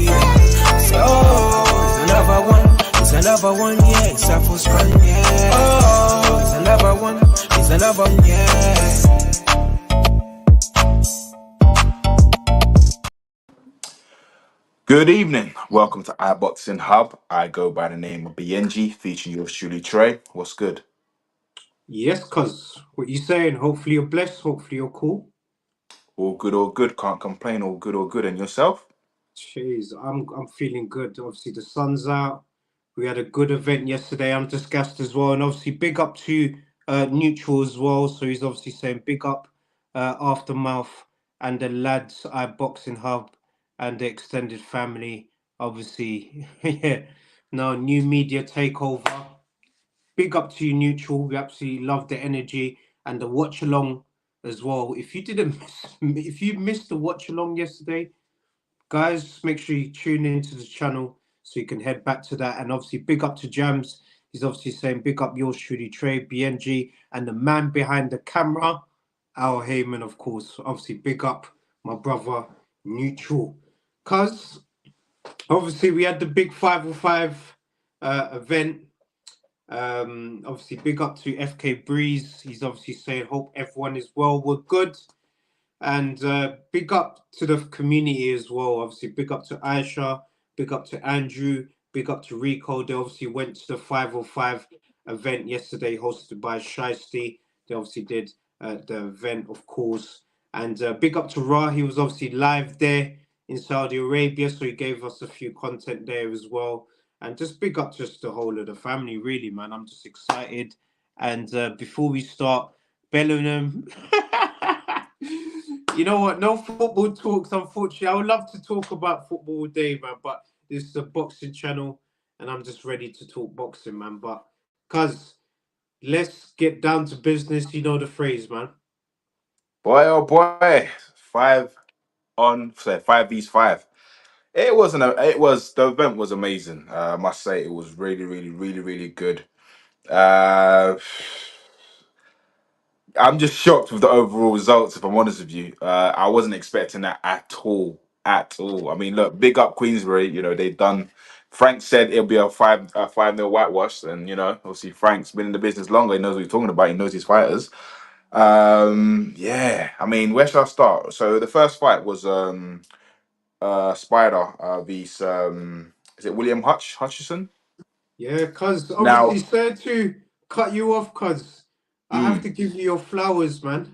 It's another one, yeah. It's a full screen, yeah. Oh, it's another one, yeah. Good evening. Welcome to iBoxingHub. I go by the name of Biyenge, featuring yours Truly Tre. What's good? Yes, cuz what you saying? Hopefully you're blessed. Hopefully you're cool. All good, all good. Can't complain. All good, all good. And yourself? Jeez, I'm feeling good. Obviously the sun's out. We had a good event yesterday. I'm just gassed as well, and obviously big up to Neutral as well. So he's obviously saying big up Aftermath and the lads Boxing Hub and the extended family. Obviously, yeah. Now new media takeover. Big up to you, Neutral. We absolutely love the energy and the watch along as well. If you didn't if you missed the watch along yesterday, guys, make sure you tune into the channel so you can head back to that. And obviously, big up to Jams. He's obviously saying big up yours, Truly Tre, Biyenge, and the man behind the camera, Al Heyman, of course. Obviously, big up my brother, Neutral. Cuz obviously we had the big 505 event. Obviously, big up to FK Breeze. He's obviously saying, hope everyone is well. We're good. And big up to the community as well. Obviously, big up to Aisha, big up to Andrew, big up to Rico. They obviously went to the 505 event yesterday, hosted by Shiesty. They obviously did the event, of course. And big up to Ra. He was obviously live there in Saudi Arabia, so he gave us a few content there as well. And just big up just the whole of the family, really, man. I'm just excited. And before we start, Bellingham. You know what? No football talks, unfortunately. I would love to talk about football all day, man, but this is a boxing channel and I'm just ready to talk boxing, man. But, cuz, let's get down to business. You know the phrase, man. Boy, oh boy. Five vs five. The event was amazing. I must say it was really, really, really, really good. Uh, I'm just shocked with the overall results, if I'm honest with you. I wasn't expecting that at all. At all. I mean, look, big up Queensbury. You know, they've done. Frank said it'll be a 5-0 whitewash, and you know, obviously Frank's been in the business longer. He knows what he's talking about. He knows his fighters. Yeah. I mean, where should I start? So the first fight was Spider vs is it William Hutchinson? Yeah, cuz, Now, obviously, sorry to cut you off, cuz. I have to give you your flowers, man.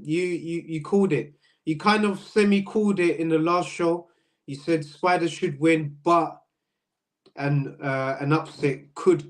You called it. You kind of semi called it in the last show. You said Spider should win, but and an upset could.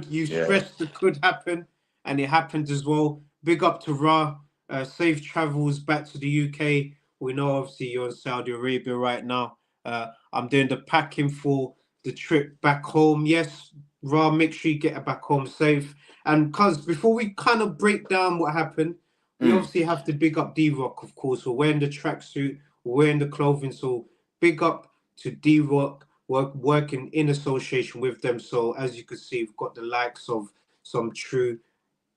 You yeah. stressed it could happen, and it happened as well. Big up to Ra. Safe travels back to the UK. We know obviously you're in Saudi Arabia right now. I'm doing the packing for the trip back home. Yes, Ra, make sure you get back home safe. And cuz before we kind of break down what happened, we Mm. obviously have to big up D Rock, of course. We're wearing the tracksuit, we're wearing the clothing. So big up to D Rock working in association with them. So as you can see, we've got the likes of some true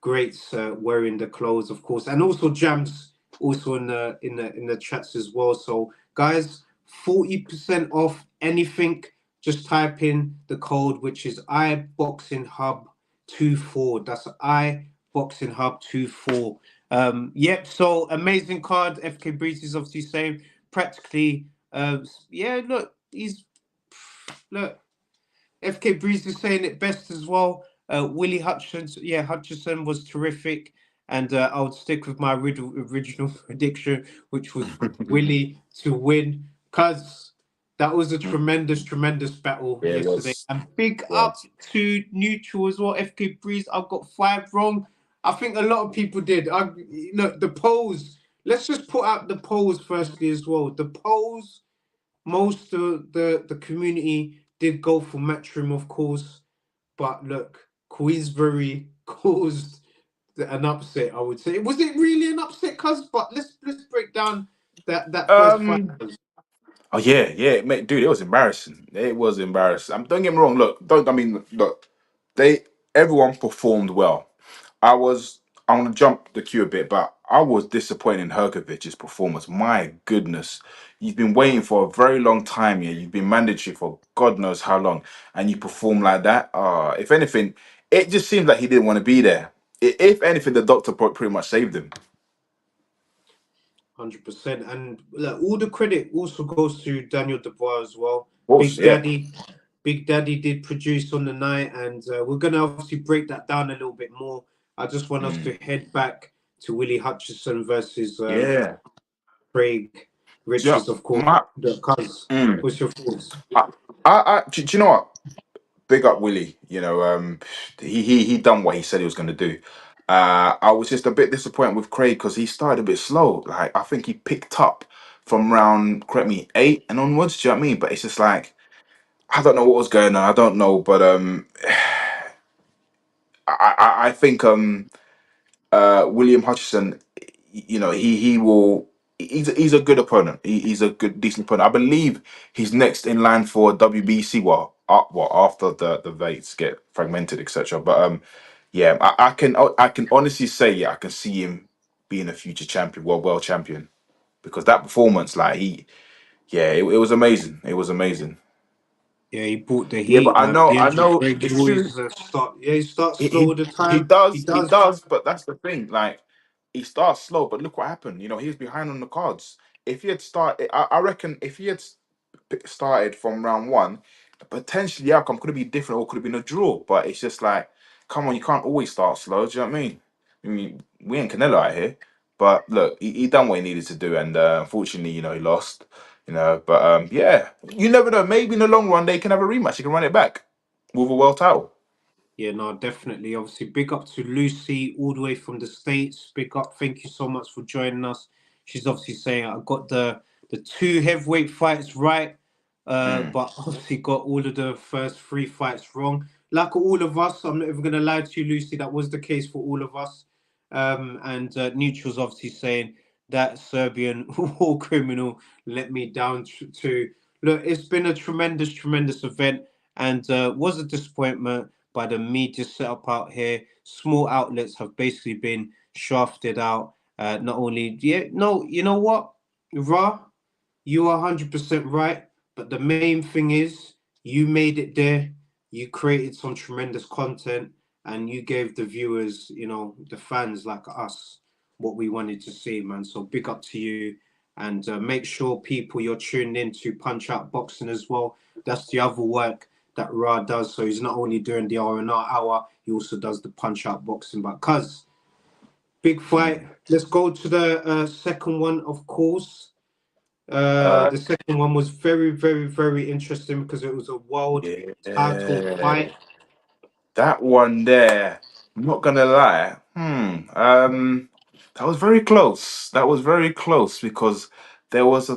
greats wearing the clothes, of course, and also Jams also in the chats as well. So guys, 40% off anything. Just type in the code, which is iBoxingHub24. That's iBoxingHub24. Yep. So amazing card. FK Breeze is obviously saying practically. Yeah. Look. FK Breeze is saying it best as well. Willy Hutchinson, yeah, Hutchinson was terrific, and I would stick with my original prediction, which was Willy to win, because that was a tremendous battle Yeah, it yesterday. was. And big It up was. to Neutral as well. FK Breeze, I've got 5 wrong. I think a lot of people did. Look, the polls. Let's just put out the polls firstly as well. The polls, most of the community did go for Matchroom, of course, but look, Queensbury caused an upset. I would say, was it really an upset, cuz? But let's break down that first fight. Um. Oh yeah, mate, dude, it was embarrassing. It was embarrassing. Don't get me wrong. Look, don't. I mean, look, they everyone performed well. I was I want to jump the queue a bit, but I was disappointed in Hergovic's performance. My goodness, you've been waiting for a very long time here. You've been mandatory for God knows how long, and you perform like that. If anything, it just seems like he didn't want to be there. If anything, the doctor pretty much saved him. 100%. And look, all the credit also goes to Daniel Dubois as well. Of course, Big yeah. Daddy, Big Daddy did produce on the night, and we're gonna obviously break that down a little bit more. I just want us to head back to Willy Hutchinson versus Yeah. Craig Yeah. Richards, of course. My, The cuz. mm, What's your thoughts? do you know what? Big up Willie. He done what he said he was going to do. I was just a bit disappointed with Craig because he started a bit slow. Like I think he picked up from round, correct me, 8 and onwards. Do you know what I mean? But it's just like I don't know what was going on. I don't know, but I think William Hutchinson, he will. He's a good opponent. He's a good decent opponent. I believe he's next in line for WBC. Well, after the weights get fragmented, etc. But yeah, I can honestly say, yeah, I can see him being a future champion, world champion, because that performance, like it was amazing. It was amazing. Yeah, he brought the Yeah, but heat, I man. know, I Biyenge know, Craig it's true. always start. Yeah, he starts he slow he all the he time. He does, he does. does, but that's the thing. Like he starts slow, but look what happened. He was behind on the cards. If he had started, I reckon, if he had started from round one, potentially the outcome could have been different or could have been a draw. But it's just like, come on, you can't always start slow. Do you know what I mean? I mean, we ain't Canelo out here. But look, he done what he needed to do, and unfortunately, he lost. But yeah, you never know. Maybe in the long run, they can have a rematch. They can run it back with a world title. Yeah, no, definitely. Obviously, big up to Lucy all the way from the States. Big up. Thank you so much for joining us. She's obviously saying I got the two heavyweight fights right, Mm. but obviously got all of the first three fights wrong. Like all of us, I'm not even gonna lie to you, Lucy. That was the case for all of us. And Neutral's obviously saying that Serbian war criminal let me down to look. It's been a tremendous event, and was a disappointment by the media setup out here. Small outlets have basically been shafted out. Not only, yeah, no, you know what, Ra, you are 100% right. But the main thing is, you made it there. You created some tremendous content, and you gave the viewers, the fans like us, what we wanted to see, man. So big up to you. And make sure people you're tuned in to Punch Out Boxing as well. That's the other work that Ra does. So he's not only doing the R&R hour, he also does the Punch Out Boxing. But cuz, big fight. Let's go to the second one, of course. Uh, The second one was very interesting because it was a world title yeah, fight. that one there. I'm not gonna lie. That was very close. That was very close because there was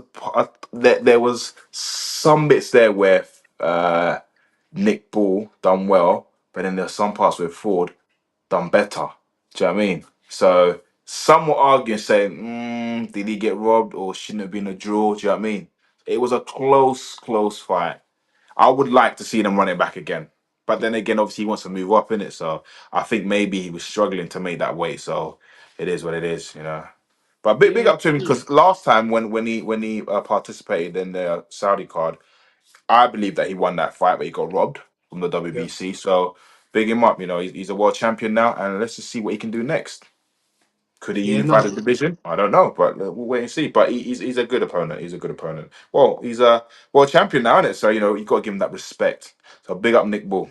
there was some bits there where Nick Ball done well, but then there's some parts where Ford done better. Do you know what I mean? So some were arguing, saying, "Did he get robbed or shouldn't have been a draw?" Do you know what I mean? It was a close fight. I would like to see them run it back again. But then again, obviously he wants to move up in it, so I think maybe he was struggling to make that weight. So it is what it is. But big Yeah, up to him because last time when he participated in the Saudi card, I believe that he won that fight, but he got robbed from the yeah, WBC. So big him up. He's a world champion now, and let's just see what he can do next. Could he yeah. unify the No, division? I don't know, but we'll wait and see. But he's a good opponent. He's a good opponent. Well, he's a world champion now, isn't it? So you got to give him that respect. So big up Nick Bull.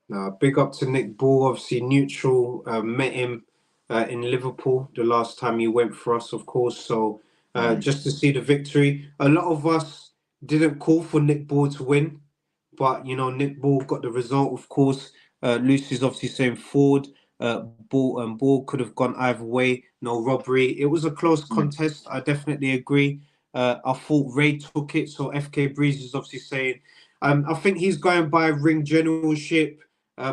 no. Big up to Nick Ball. Obviously, neutral. Met him in Liverpool the last time he went for us, of course. So Mm, just to see the victory. A lot of us didn't call for Nick Ball to win, but Nick Ball got the result. Of course, Lucy's obviously saying Ford. Ball could have gone either way. No robbery. It was a close mm, contest. I definitely agree. I thought Ray took it. So FK Breeze is obviously saying, I think he's going by ring generalship.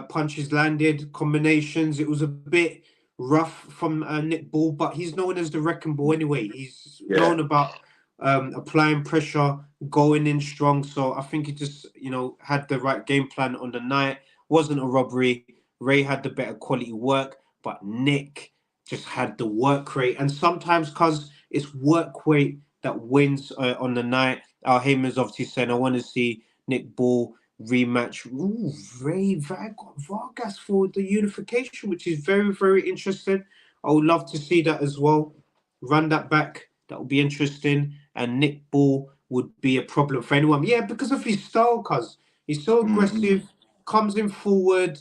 Punches landed, combinations. It was a bit rough from Nick Ball, but he's known as the wrecking ball anyway. He's yeah. known about applying pressure, going in strong. So I think he just, had the right game plan on the night. Wasn't a robbery. Ray had the better quality work, but Nick just had the work rate. And sometimes, because it's work rate that wins on the night, Al Heyman's obviously saying, I want to see Nick Ball rematch. Ooh, Vargas for the unification, which is very, very interesting. I would love to see that as well. Run that back. That would be interesting. And Nick Ball would be a problem for anyone. Yeah, because of his style, cuz he's so aggressive, comes in forward.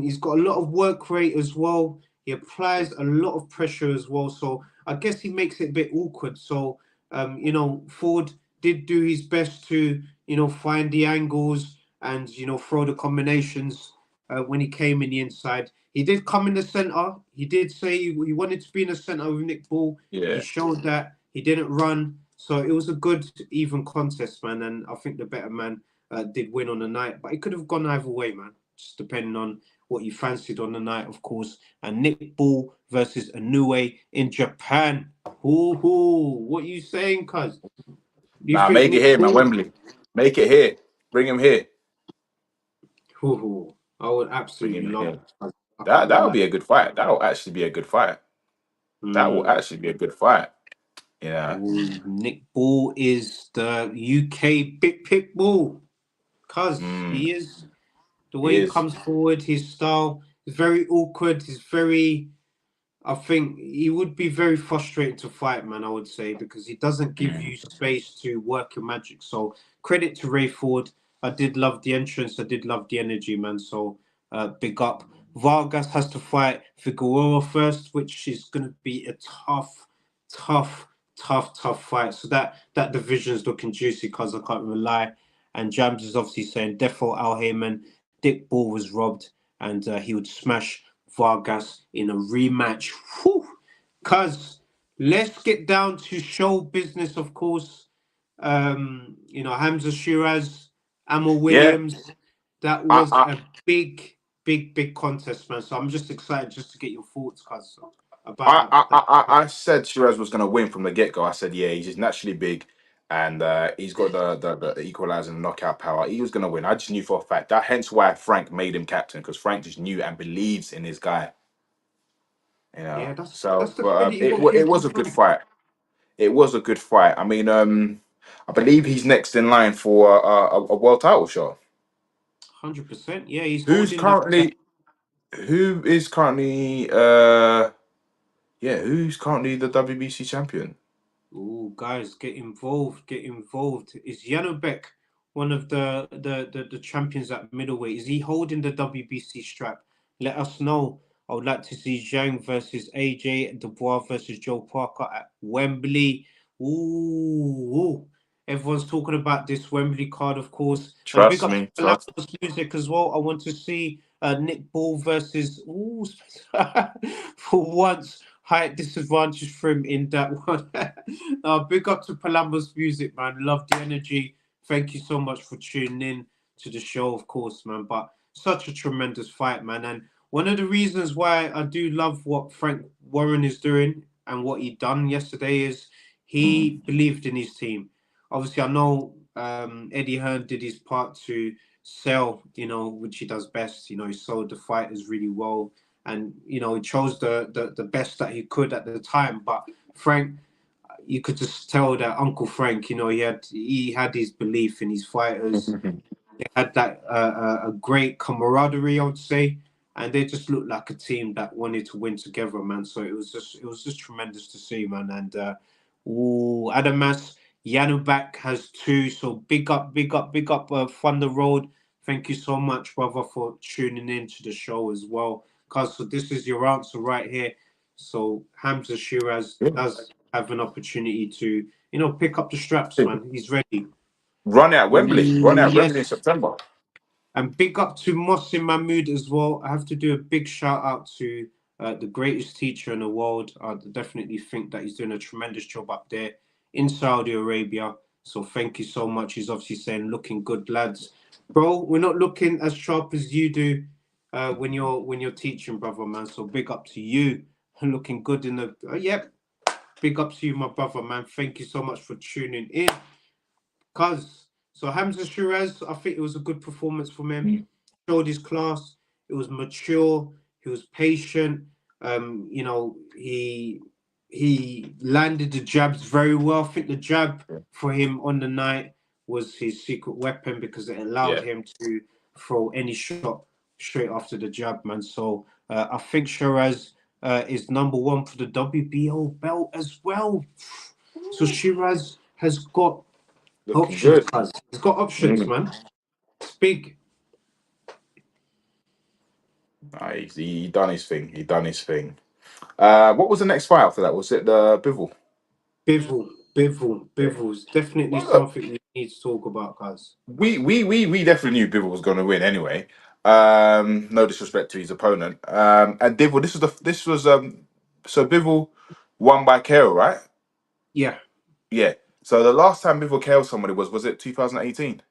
He's got a lot of work rate as well. He applies a lot of pressure as well. So I guess he makes it a bit awkward. So Ford did do his best to, find the angles and, throw the combinations when he came in the inside. He did come in the center. He did say he wanted to be in the center with Nick Ball. He Yeah. showed that. He didn't run. So it was a good, even contest, man. And I think the better man did win on the night. But it could have gone either way, man. Just depending on what you fancied on the night, of course. And Nick Ball versus Inoue in Japan. What are you saying, cuz? You Nah, think make it Nick here, man. Ball? Wembley. Make it here. Bring him here. I would Bring absolutely him love here. it. I can't That even would lie. be a good fight. That will actually be a good fight. That will actually be a good fight. Yeah. Nick Ball is the UK big pit bull, cuz Mm, he is. The he way he is. comes forward, his style is very awkward. He's very. I think he would be very frustrating to fight, man. I would say because he doesn't give Mm. you space to work your magic. So credit to Ray Ford. I did love the entrance. I did love the energy, man. So big up. Vargas has to fight Figueroa first, which is going to be a tough, tough fight. So that division's looking juicy because I can't rely. And Jams is obviously saying Defo Al Heyman, Dick Ball was robbed, and he would smash Vargas in a rematch. Cuz let's get down to show business, of course. Hamzah Sheeraz, Amor Yeah. Williams. That I, was I, a big contest, man. So I'm just excited just to get your thoughts, cuz, about I, I, that. I said Shiraz was going to win from the get go. I said, yeah, he's just naturally big, and he's got the equalizer and knockout power. He was going to win. I just knew for a fact that. Hence why Frank made him captain, because Frank just knew and believes in his guy. Yeah, that's So, the but credit you got to it give to was a good Frank. fight. It was a good fight. I mean, I believe he's next in line for a world title shot. 100%. Yeah, he's Who's holding that. currently? Who is currently? Yeah, who's currently the WBC champion? Oh, guys, get involved, get involved. Is Janobek one of the champions at middleweight? Is he holding the WBC strap? Let us know. I would like to see Zhang versus AJ, Dubois versus Joe Parker at Wembley. Ooh. Everyone's talking about this Wembley card, of course. And big Trust up to me, trust. Palazzo's music as well. I want to see Nick Ball versus for once height disadvantage for him in that one. Big up to Palambo's music, man. Love the energy. Thank you so much for tuning in to the show, of course, man. But such a tremendous fight, man. And one of the reasons why I do love what Frank Warren is doing and what he done yesterday is Mm. he believed in his team. Obviously, I know Eddie Hearn did his part to sell, which he does best. He sold the fighters really well, and he chose the best that he could at the time. But Frank, you could just tell that Uncle Frank, he had his belief in his fighters. They had that a great camaraderie, I would say, and they just looked like a team that wanted to win together, man. So it was just tremendous to see, man. And Adamas Yanubak has two, so big up, Thunder Road. Thank you so much, brother, for tuning in to the show as well. Cause so this is your answer right here. So Hamza Shiraz does have an opportunity to, pick up the straps, man. He's ready. Run it at Wembley. Run it at Wembley in Yes. September. And big up to Mohsin Mahmood as well. I have to do a big shout out to the greatest teacher in the world. I definitely think that he's doing a tremendous job up there in Saudi Arabia. So thank you so much. He's obviously saying, looking good, lads. Bro, we're not looking as sharp as you do when you're teaching, brother, man. So big up to you. Looking good in the yep. Big up to you, my brother, man. Thank you so much for tuning in. So Hamza Shiraz, I think it was a good performance from him. Showed his class. It was mature. He was patient. You know, he landed the jabs very well. I think the jab for him on the night was his secret weapon because it allowed Yeah, him to throw any shot straight after the jab, man. So I think Shiraz is number one for the WBO belt as well. So Shiraz has got looking options, good. guys. He's got options, Mm. man. It's big. He done his thing. He done his thing. What was the next fight after that? Was it the Bivol? Bivol. Is definitely Well, look, something we need to talk about, guys. we definitely knew Bivol was going to win anyway. No disrespect to his opponent. And Bivol, this was so Bivol won by KO, right? Yeah. Yeah. So the last time Bivol KO somebody was it 2018?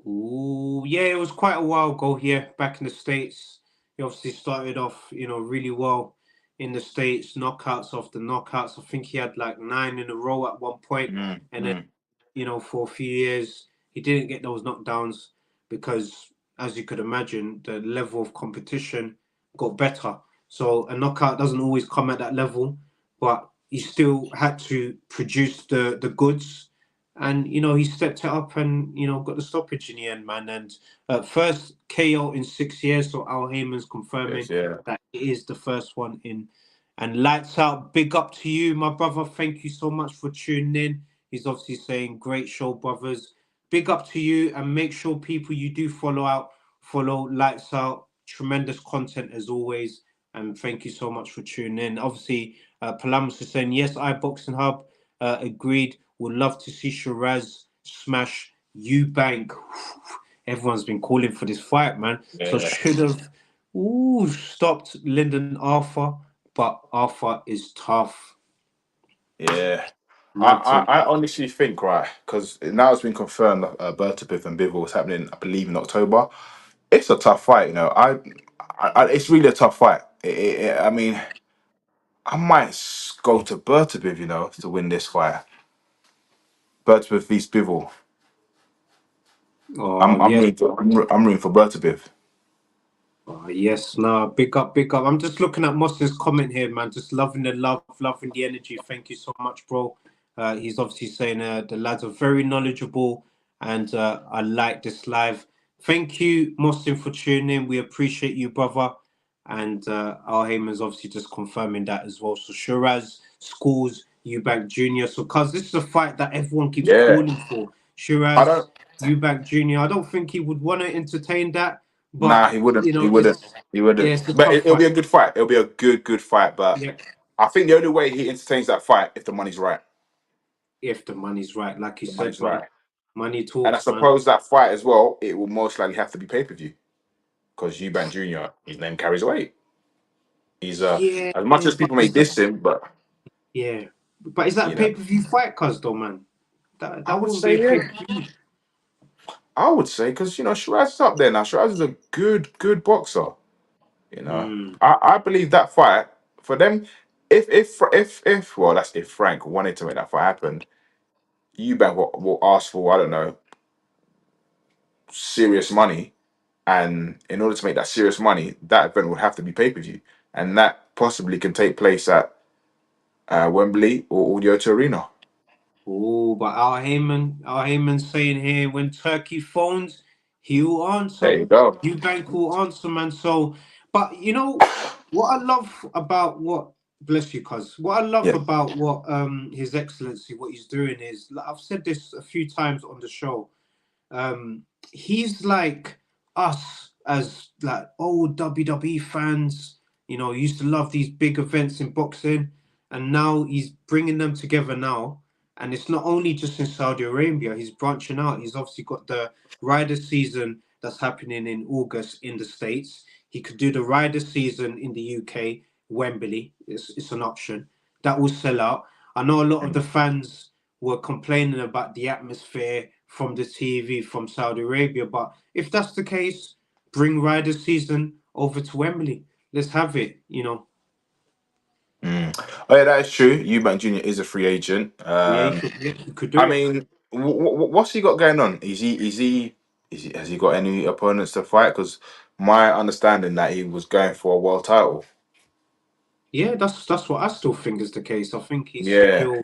Ooh, yeah, it was quite a while ago here back in the States. He obviously started off, really well in the States, knockouts after knockouts. I think he had like 9 in a row at one point, Mm, and then, mm. for a few years, he didn't get those knockdowns because, as you could imagine, the level of competition got better. So a knockout doesn't always come at that level, but he still had to produce the goods, and he stepped it up and got the stoppage in the end, man. And first KO in 6 years, so Al Heyman's Yes, confirming yeah. that it is the first one in. And lights out, big up to you, my brother. Thank you so much for tuning in. He's obviously saying great show, brothers. Big up to you, and make sure people you do follow lights out. Tremendous content as always, and thank you so much for tuning in. Obviously, Palamas is saying yes. iBoxing Hub agreed. Would love to see Shiraz smash Eubank. Everyone's been calling for this fight, man. So Yeah. should have stopped Lyndon Arthur, but Arthur is tough. Yeah. I, Mad I, thing. I honestly think, right, because now it's been confirmed that Bertapith and Bivol was happening, I believe, in October. It's a tough fight, it's really a tough fight. I mean, I might go to Bertapith, to win this fight. Bertapith v Bivol. Oh I'm yes. rooting I'm rooting for Bertapith. Oh, yes, nah, big up, big up. I'm just looking at Moss's comment here, man. Just loving the love, loving the energy. Thank you so much, bro. He's obviously saying the lads are very knowledgeable, and I like this live. Thank you, Mossin, for tuning in. We appreciate you, brother. And Al Heyman's obviously just confirming that as well. So Shiraz scores Eubank Jr. So, cuz this is a fight that everyone keeps Yeah. calling for. I Shiraz, don't. Eubank Jr. I don't think he would want to entertain that, Nah, but he wouldn't. He wouldn't. He yeah, wouldn't. it's a But tough it'll be fight. a good fight. It'll be a good fight. But Yeah, I think the only way he entertains that fight if the money's right. if the money's right, like you The said, money's man. right. Money And I talks, man. suppose that fight as well, it will most likely have to be pay per view because Eubank Jr. His name carries weight. He's Yeah, as much as but people may diss him, but yeah, but is that a you know, pay per view fight, cuz though, man? I That would wouldn't be say a pay yeah. per view. I would say because Shiraz is up there now. Shiraz is a good boxer. You know, Mm. I believe that fight for them. If well, that's if Frank wanted to make that fight happen. Eubank will ask for, I don't know, serious money, and in order to make that serious money, that event would have to be pay per view, and that possibly can take place at Wembley or Audio Arena. Oh, but Al Heyman saying here, when Turkey phones, he will There answer. you go. Eubank will answer, man. So, but what I love about bless you, cuz what I love Yeah. about what His Excellency, what he's doing is, like, I've said this a few times on the show. He's like us as like old WWE fans, used to love these big events in boxing, and now he's bringing them together now. And it's not only just in Saudi Arabia, he's branching out. He's obviously got the rider season that's happening in August in the States. He could do the rider season in the UK, Wembley. It's an option. That will sell out. I know a lot of the fans were complaining about the atmosphere from the TV from Saudi Arabia. But if that's the case, bring Ryder season over to Wembley. Let's have it. Mm. Oh yeah, that is true. Eubank Jr. is a free agent. Yeah, you could do I it. mean, what's he got going on? Has he got any opponents to fight? Because my understanding that he was going for a world title. Yeah, that's what I still think is the case. I think he's Yeah. still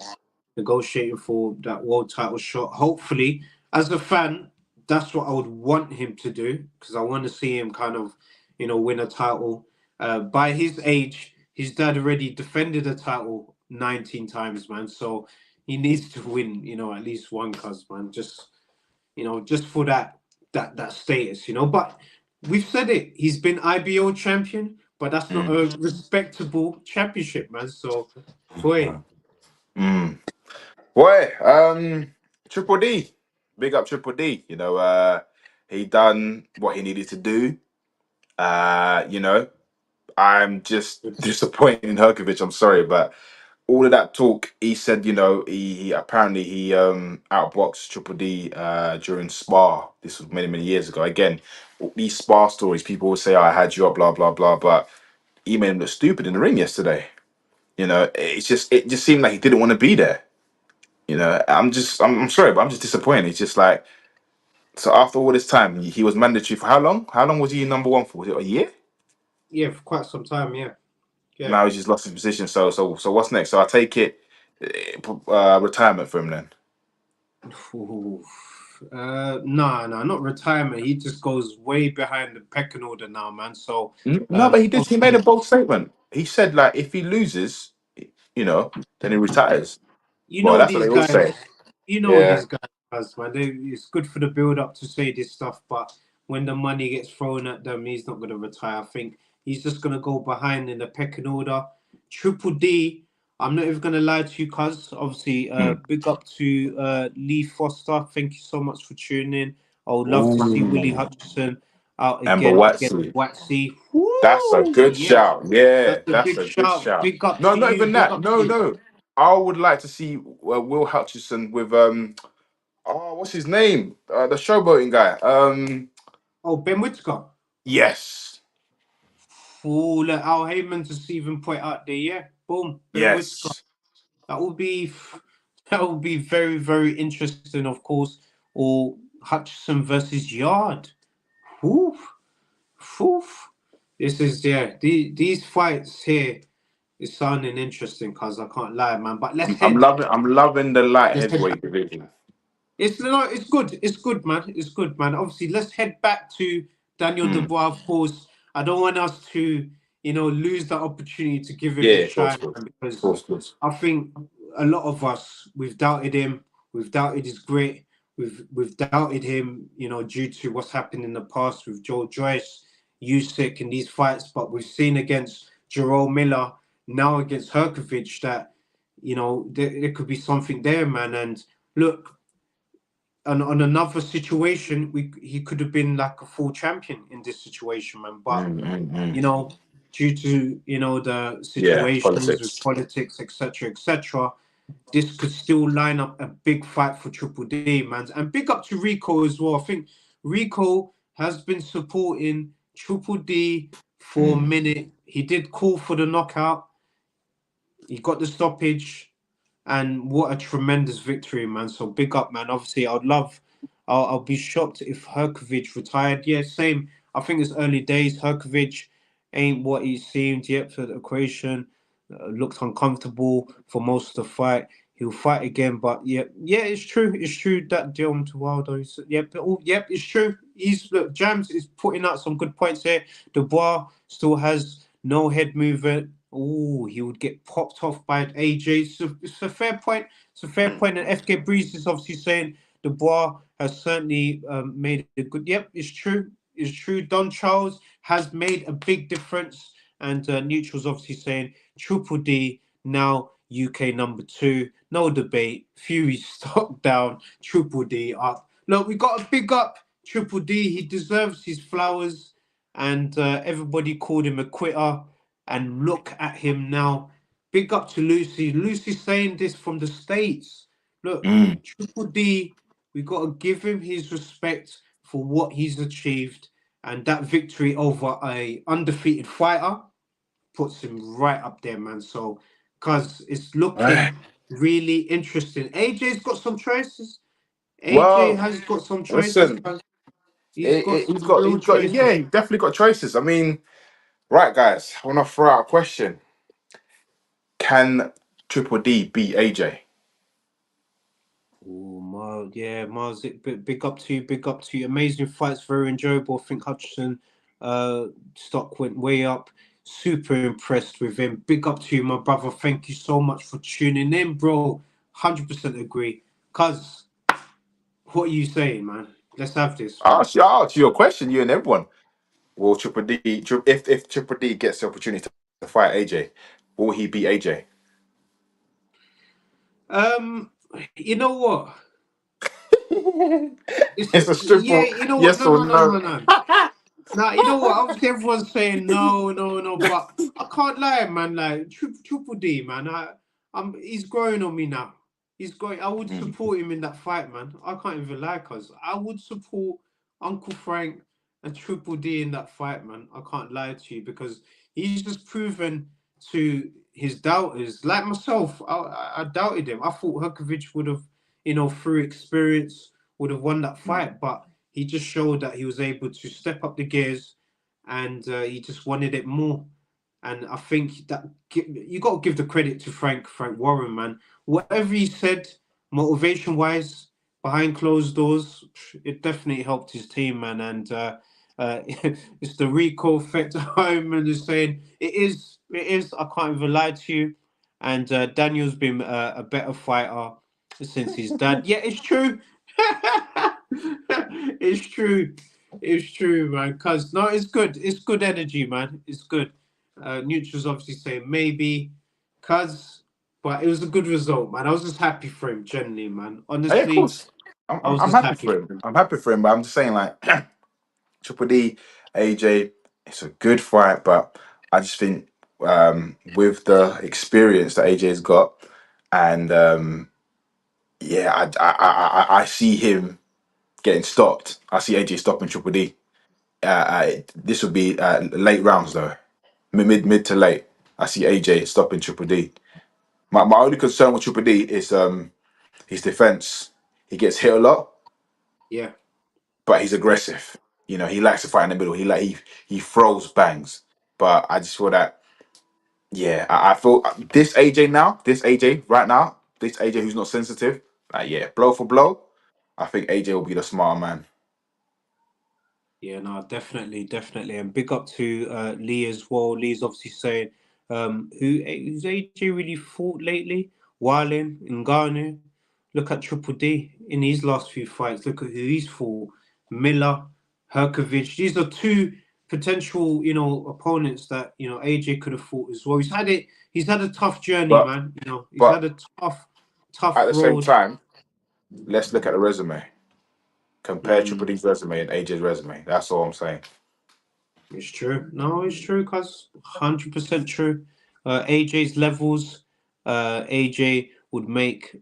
negotiating for that world title shot. Hopefully, as a fan, that's what I would want him to do because I want to see him kind of, win a title. By his age, his dad already defended a title 19 times, man. So he needs to win, at least one, cuz man. Just for that status. But we've said it. He's been IBO champion, but that's not Mm. a respectable championship, man. So, boy, Mm. Boy, Triple D, big up Triple D. He done what he needed to do. You know, I'm just disappointed in Herkovic. I'm sorry, but all of that talk, he said, he apparently he outboxed Triple D during Spa. This was many years ago. Again, these Spa stories, people will say, "Oh, I had you up," blah blah blah, but he made him look stupid in the ring yesterday. It just seemed like he didn't want to be there. I'm sorry, but I'm just disappointed. It's just like, so after all this time, he was mandatory for how long? How long was he number one for? Was it a year? yeah, for quite some time, yeah, yeah. Now he's just lost his position. So what's next? So I take it, retirement for him then. Ooh. Nah, not retirement. He just goes way behind the pecking order now, man. So, No, but he did. He made a obviously, bold statement. He said like, if he loses, then he retires. Well, that's what these they all guys. say. You know Yeah. these guys, man. It's good for the build up to say this stuff, but when the money gets thrown at them, he's not going to retire. I think he's just going to go behind in the pecking order. Triple D, I'm not even going to lie to you, cuz. Obviously, Mm. big up to Lee Foster. Thank you so much for tuning in. I would love to see Willy Ooh. Hutchinson out Amber again against Waxy. Waxy. That's a Woo! good Yes, shout. Yeah, that's a that's big a good shout. shout. Big up No, to not you. even Big that. up to No, you. no. I would like to see Will Hutchinson with what's his name? The showboating guy. Oh, Ben Whitaker. Yes, Oh, look, Al Heyman just even point out there, yeah. Boom, Ben Whitaker. yes. That would be that would be very, very interesting, of course. Or Hutchison versus Yard. Whew, whew. This is these fights here is sounding interesting, cause I can't lie, man. But I'm loving the light let's head heavyweight division. It's no, it's good. It's good, man. It's good, man. Obviously, let's head back to Daniel Mm. Dubois. Of course, I don't want us to, lose that opportunity to give him Yeah, his of course, shine, of course, man, of because course, of course. I think a lot of us we've doubted him. We've doubted his grit. We've doubted him, due to what's happened in the past with Joe Joyce, Usyk in these fights. But we've seen against Jerome Miller, now against Herkovic, that there could be something there, man. And look, on another situation, he could have been like a full champion in this situation, man. But Mm, mm, mm. you know, due to the Yeah, situations with politics. politics, etc., this could still line up a big fight for Triple D, man. And big up to Rico as well. I think Rico has been supporting Triple D for a Mm. minute. He did call for the knockout. He got the stoppage. And what a tremendous victory, man. So big up, man. Obviously, I'll be shocked if Herkovic retired. Yeah, same. I think it's early days. Herkovic ain't what he seemed yet for the equation. Looked uncomfortable for most of the fight. He'll fight again, but yeah, it's true. It's true that Deontay Wilder is, yep, it's true. Look, Jams is putting out some good points here. Dubois still has no head movement. Oh, he would get popped off by AJ. It's a fair point. It's a fair point. And FK Breeze is obviously saying Dubois has certainly made a good. Yep, it's true. It's true. Don Charles has made a big difference. And Neutral's obviously saying Triple D now UK number 2. No debate. Fury stock down. Triple D up. Look, we got a big up. Triple D. He deserves his flowers. And everybody called him a quitter. And look at him now. Big up to Lucy. Lucy saying this from the States. Look, Mm. Triple D, we got to give him his respect for what he's achieved. And that victory over a undefeated fighter puts him right up there, man. So, because it's Right. looking really interesting. AJ's got some choices. AJ Well, has got some choices, listen, cuz he's got he's some got, real he's got, yeah, choices. he definitely got choices. I mean, right, guys, I want to throw out a question. Can Triple D beat AJ? Oh, Miles, yeah, Miles, big up to you, big up to you. Amazing fights, very enjoyable. I think Hutchinson stock went way up. Super impressed with him. Big up to you, my brother. Thank you so much for tuning in, bro. 100% agree. Cuz, what are you saying, man? Let's have this. I'll ask you a question, you and everyone. Will Triple D, if Triple D gets the opportunity to fight AJ, will he beat AJ? Um, you know what? It's a Yeah, simple you know what? yes No, or no, no, no. no, no. Now, you know what? Obviously, everyone's saying no, no, no, but I can't lie, man. Like Triple D, man. He's growing on me now. He's growing. I would Mm. support him in that fight, man. I can't even lie, cause I would support Uncle Frank and Triple D in that fight, man. I can't lie to you because he's just proven to his doubters, like myself. I doubted him. I thought Herkovich would have, through experience, would have won that fight, but he just showed that he was able to step up the gears, and he just wanted it more. And I think that you got to give the credit to Frank Warren, man. Whatever he said, motivation wise, behind closed doors, it definitely helped his team, man. And it's the Rico effect. Hyman is saying it is. It is. I can't even lie to you. And Daniel's been a better fighter since his dad. Yeah, it's true. It's true. It's true, man. Cause no, it's good. It's good energy, man. It's good. Neutral's obviously saying maybe, cause, but it was a good result, man. I was just happy for him, genuinely, man. Yeah, of Honestly, course. I'm, I I'm was I'm just happy happy for for him. him. I'm happy for him, but I'm just saying, like, Triple D, AJ, it's a good fight, but I just think with the experience that AJ's got, and yeah, I see him getting stopped. I see AJ stopping Triple D. This would be late rounds though, mid to late. I see AJ stopping Triple D. My only concern with Triple D is his defense. He gets hit a lot, Yeah, but he's yeah, aggressive. You know, he likes to fight in the middle. He throws bangs, but I just feel that I feel this AJ right now, this AJ who's not sensitive, like blow for blow, I think AJ will be the smarter man. yeah. No, definitely, definitely. And big up to Lee as well. Lee's obviously saying, who's AJ really fought lately? Wilding, Ngannou. Look at Triple D in his last few fights. Look at who he's fought. Miller, Herkovich. These are two potential, opponents that AJ could have fought as well. He's had it. He's had a tough journey, But man. He's but had a tough, tough at the same road. time, let's look at the resume. Compare Triple Mm, D's resume and AJ's resume. That's all I'm saying. it's true. No, it's true, cuz 100% true. AJ's levels. AJ would make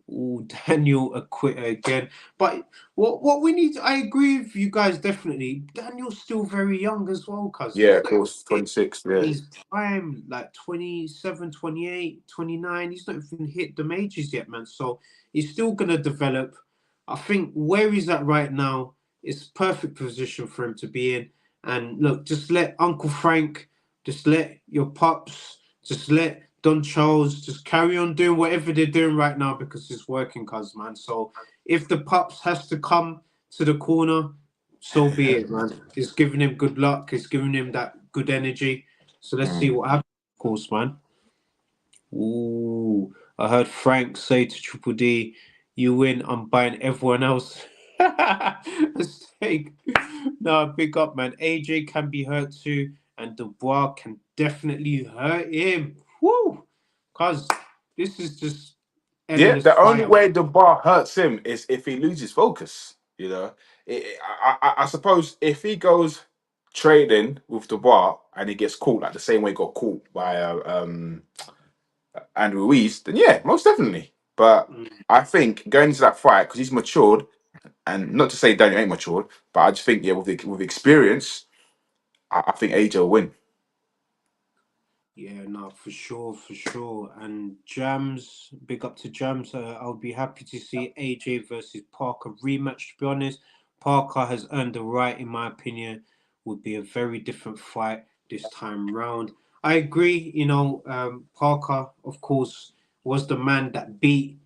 Daniel a quitter again. But what we need, I agree with you guys definitely. Daniel's still very young as well, cuz Yeah, he's of not even course, 26. Yeah, his prime, like 27, 28, 29. He's not even hit the majors yet, man. So he's still going to develop. I think where he's at right now is perfect position for him to be in. And look, just let Uncle Frank, just let your pups, just let Don Charles just carry on doing whatever they're doing right now because it's working, cuz, man. So if the pups has to come to the corner, so be it, man. It's giving him good luck. It's giving him that good energy. So let's see Mm. what happens, of course, man. Ooh, I heard Frank say to Triple D, "You win, I'm buying everyone else." Mistake. No, big up, man. AJ can be hurt too, and Dubois can definitely hurt him. Woo! Cause this is just Yeah. endless The only fire, way man. the bar hurts him is if he loses focus. You know, I suppose if he goes trading with the bar and he gets caught like the same way he got caught by Andrew Ruiz, then yeah, most definitely. But Mm. I think going into that fight because he's matured, and not to say Daniel ain't matured, but I just think with experience, I think AJ will win. Yeah, no, for sure, for sure. And Jams, big up to Jams. I'll be happy to see AJ versus Parker rematch. To be honest, Parker has earned the right, in my opinion. Would be a very different fight this time round. I agree. Parker, of course, was the man that beat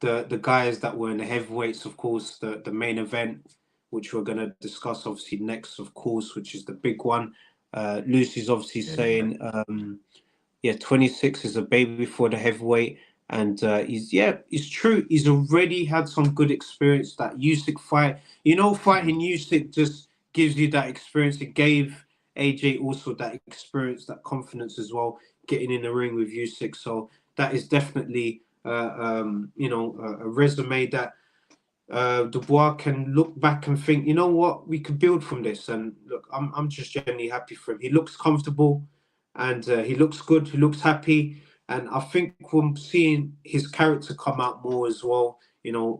the guys that were in the heavyweights, of course, the main event, which we're going to discuss obviously next, of course, which is the big one. Lucy's obviously Yeah. saying, yeah, 26 is a baby for the heavyweight. And it's true. He's already had some good experience. That Usyk fight, fighting Usyk just gives you that experience. It gave AJ also that experience, that confidence as well, getting in the ring with Usyk. So that is definitely, a resume that Dubois can look back and think, you know what, we could build from this. And look, I'm just genuinely happy for him. He looks comfortable, and he looks good. He looks happy, and I think we're seeing his character come out more as well.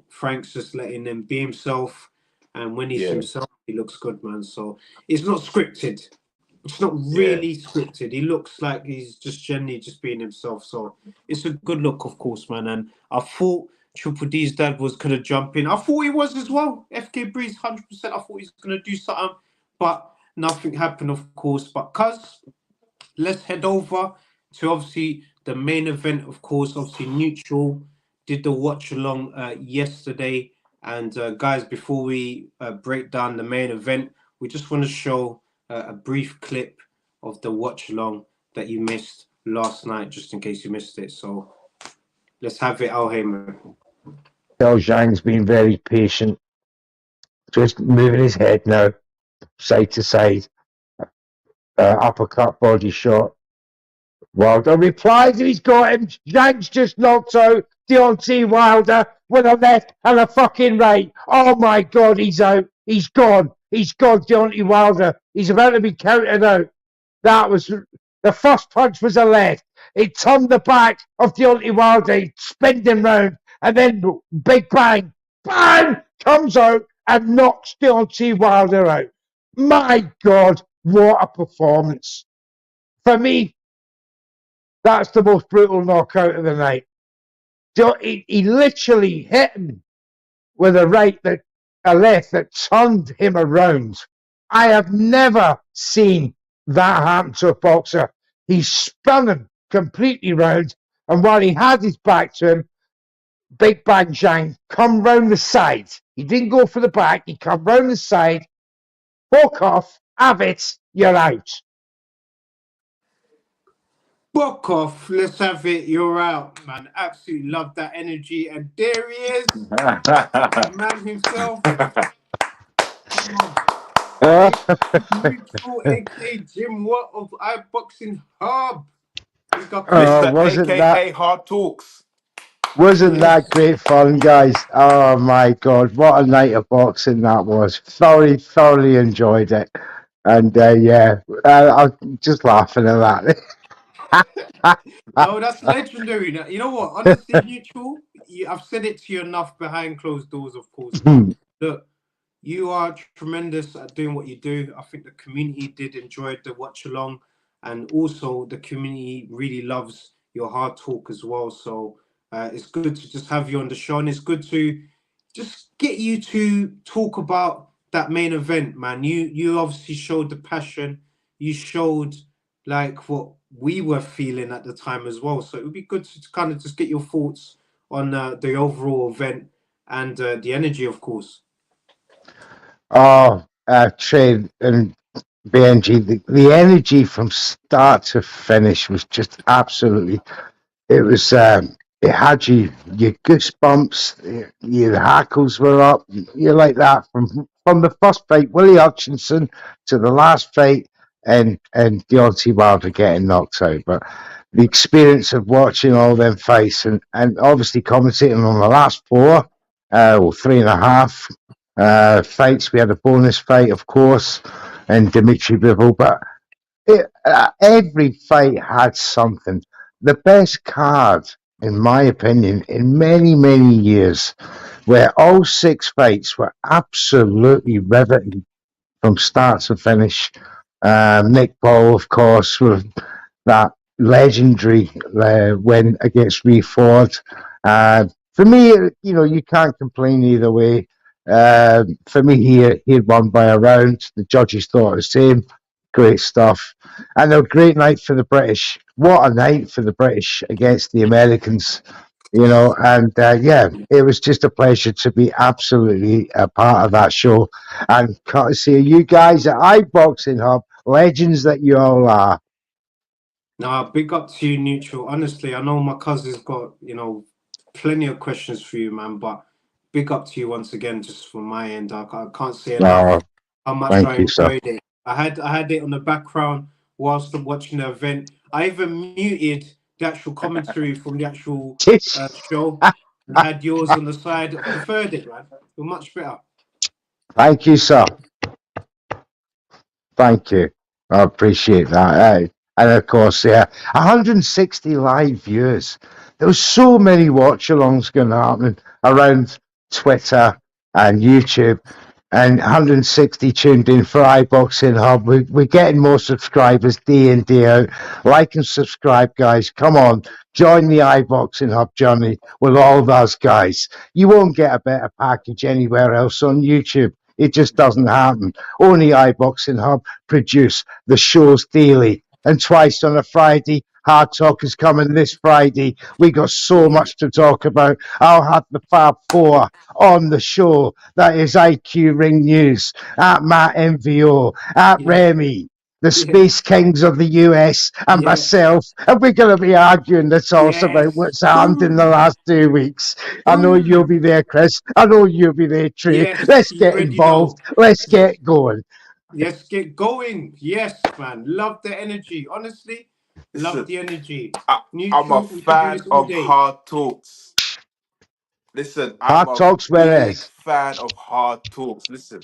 Frank's just letting him be himself, and when he's Yeah. himself, he looks good, man. So it's not scripted. It's not Yeah. really scripted. He looks like he's just genuinely just being himself. So it's a good look, of course, man. And I thought Triple D's dad was gonna jump in. I thought he was as well. FK Breeze, 100%. I thought he was gonna do something, but nothing happened, of course. But let's head over to obviously the main event, of course. Obviously, Neutral did the watch along yesterday. And guys, before we break down the main event, we just want to show a brief clip of the watch along that you missed last night, just in case you missed it. So let's have it, Al Heyman. Zhilei Zhang's been very patient, just moving his head now, side to side, uppercut, body shot. Wilder replies and he's got him. Zhang's just knocked out Deontay Wilder with a left and a fucking right. Oh my God, he's out. He's gone. He's gone, Deontay Wilder. He's about to be counted out. That was the first punch was a left. It turned the back of Deontay Wilder. It spinned him round, and then big bang, bang, comes out and knocks Deontay Wilder out. My God, what a performance! For me, that's the most brutal knockout of the night. He literally hit him with a left that turned him around. I have never seen that happen to a boxer. He spun him completely round, and while he had his back to him, Big Bang Zhang come round the side. He didn't go for the back. He come round the side. Fuck off. Have it. You're out. Fuck off. Let's have it. You're out, man. Absolutely love that energy. And there he is, the man himself. Neutral, aka Jim Watt of iBoxingHub. Mr. Wasn't AKA Hard Talks. that great fun, guys? Oh my God, what a night of boxing that was! Thoroughly enjoyed it, and I'm just laughing at that. No, that's legendary. You know what? Honestly, Neutral, I've said it to you enough behind closed doors, of course. But look, you are tremendous at doing what you do. I think the community did enjoy the watch along, and also the community really loves your hard talk as well. So it's good to just have you on the show, and it's good to just get you to talk about that main event, man. You obviously showed the passion. You showed like what we were feeling at the time as well. So it would be good to kind of just get your thoughts on the overall event and the energy, of course. Oh, Tre and Biyenge, the energy from start to finish was just absolutely. It was. It had your goosebumps. Your hackles were up. You like that from the first fight, Willy Hutchinson, to the last fight, and Deontay Wilder getting knocked out. But the experience of watching all them fights and obviously commentating on the last four, or 3.5 fights. We had a bonus fight, of course, and Dimitri Bivol, but every fight had something. The best card, in my opinion, in many years, where all 6 fights were absolutely riveting from start to finish. Nick Paul, of course, with that legendary win against Raymond Ford. For me, you can't complain either way. For me, he won by a round. The judges thought the same. great stuff. And a great night for the British. What a night for the British against the Americans. And yeah, it was just a pleasure to be absolutely a part of that show. And courtesy of you guys at iBoxing Hub, legends that you all are. Nah, big up to you, Neutral. Honestly, I know my cousin's got, plenty of questions for you, man, but big up to you once again, just from my end. I can't say enough Oh, how much thank I you, sir. enjoyed it. I had it on the background whilst I'm watching the event. I even muted the actual commentary from the actual show and had yours on the side. I preferred it, man. You're much better. Thank you, sir. Thank you. I appreciate that. And of course, yeah, 160 live views. There was so many watch-alongs going to happen around Twitter and YouTube, and 160 tuned in for iBoxing Hub. We're getting more subscribers day in, day out. Like and subscribe, guys. Come on, join the iBoxing Hub journey with all of us, guys. You won't get a better package anywhere else on YouTube. It just doesn't happen. Only iBoxing Hub produce the shows daily and twice on a Friday. Hard Talk is coming this Friday. We got so much to talk about. I'll have the Fab Four on the show. That is IQ Ring News, at Matt MVO, at Remy, the Space Kings of the US, and myself. And we're going to be arguing the toss about what's happened in the last 2 weeks. I know you'll be there, Chris. I know you'll be there, Trey. Yes, Let's you get already involved. know. Let's get going. Let's get going. Yes, man. Love the energy. Honestly, love Listen, the energy. I'm Neutral, a we can do fan this all of day. hard talks. Listen, I'm Hard a Talks where it big is. fan of hard talks. Listen,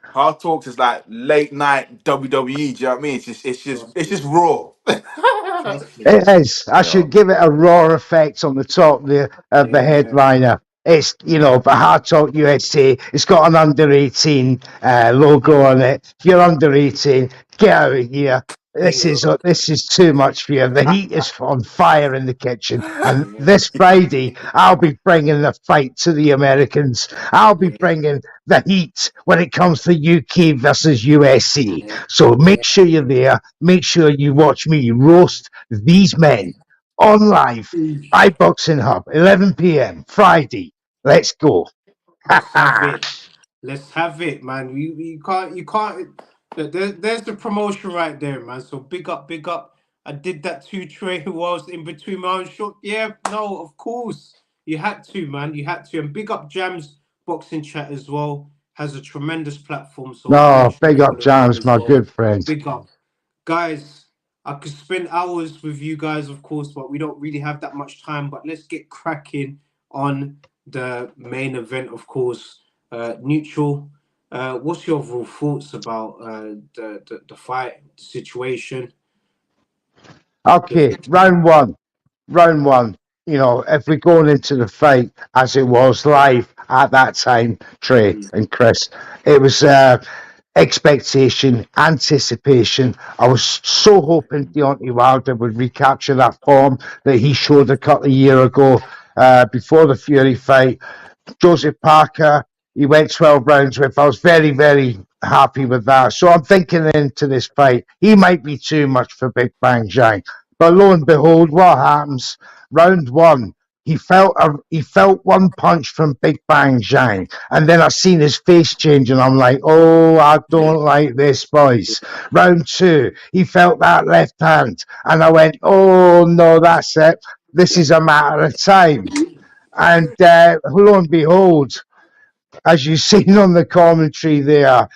hard talks is like late night WWE. Do you know what I mean? Trust It's me. just raw. Trust me. It is. I Yeah. should give it a raw effect on the top of the Yeah. headliner. It's, but Hard Talk USA, it's got an under 18 logo on it. If you're under 18, get out of here. Bingo. This is too much for you. The heat is on fire in the kitchen. And Yeah. this Friday, I'll be bringing the fight to the Americans. I'll be bringing the heat when it comes to UK versus USA. So make sure you're there. Make sure you watch me roast these men on live. iBoxing Hub, 11 p.m. Friday. Let's go. Let's have it. Let's have it, man. You can't. There's the promotion right there, man. So big up, big up. I did that too, Trey, whilst in between my own shot. Yeah, no, of course. You had to, man. You had to. And big up Jam's boxing chat as well. Has a tremendous platform. So No, make sure big you up follow them James, as my well. good friend. Big up. Guys, I could spend hours with you guys, of course, but we don't really have that much time. But let's get cracking on the main event, of course. Neutral. What's your overall thoughts about the fight, the situation? Okay, round one. Round one. If we're going into the fight as it was live at that time, Trey and Chris, it was expectation, anticipation. I was so hoping Deontay Wilder would recapture that form that he showed a couple of years ago before the Fury fight. Joseph Parker, he went 12 rounds with. I was very, very happy with that. So I'm thinking into this fight, he might be too much for Big Bang Zhang. But lo and behold, what happens? Round one, he felt one punch from Big Bang Zhang, and then I seen his face change, and I'm like, oh, I don't like this, boys. Round two, he felt that left hand, and I went, oh no, that's it. This is a matter of time. And lo and behold, as you've seen on the commentary there,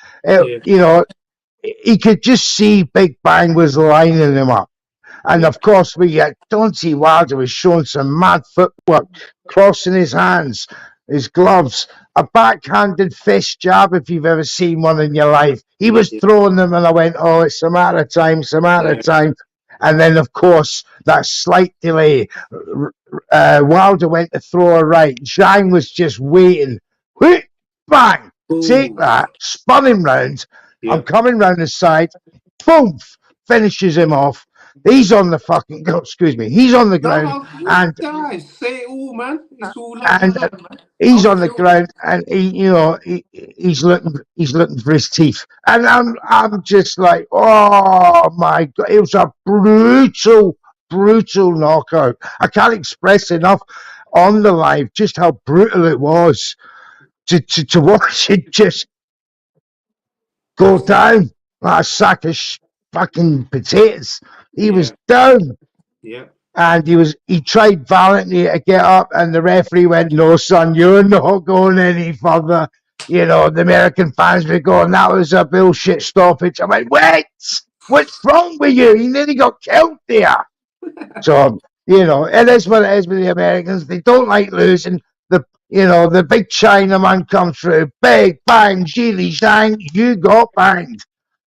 he could just see Big Bang was lining him up. And of course, Deontay Wilder was showing some mad footwork, crossing his hands, his gloves, a backhanded fist jab, if you've ever seen one in your life. He was throwing them, and I went, oh, it's a matter of time, it's a matter of time. And then, of course, that slight delay. Wilder went to throw a right. Zhang was just waiting. Whoop, bang! Take that. Spun him round. I'm coming round the side. Boom! Finishes him off. He's on the fucking, excuse me, he's on the ground, No, and guys, say it all, man. It's all love, and man. he's I'll on the feel ground, and he's looking for his teeth, and I'm just like, oh my god, it was a brutal knockout. I can't express enough on the live just how brutal it was to watch it just go down like a sack of fucking potatoes. He yeah, was down. yeah, And he tried valiantly to get up, and the referee went, "No, son, you're not going any further." You know, the American fans were going, "That was a bullshit stoppage." I went, "Wait, what's wrong with you? He nearly got killed there." So, it is what it is with the Americans. They don't like losing. The big Chinaman comes through, big bang, Zhilei Zhang, you got banged.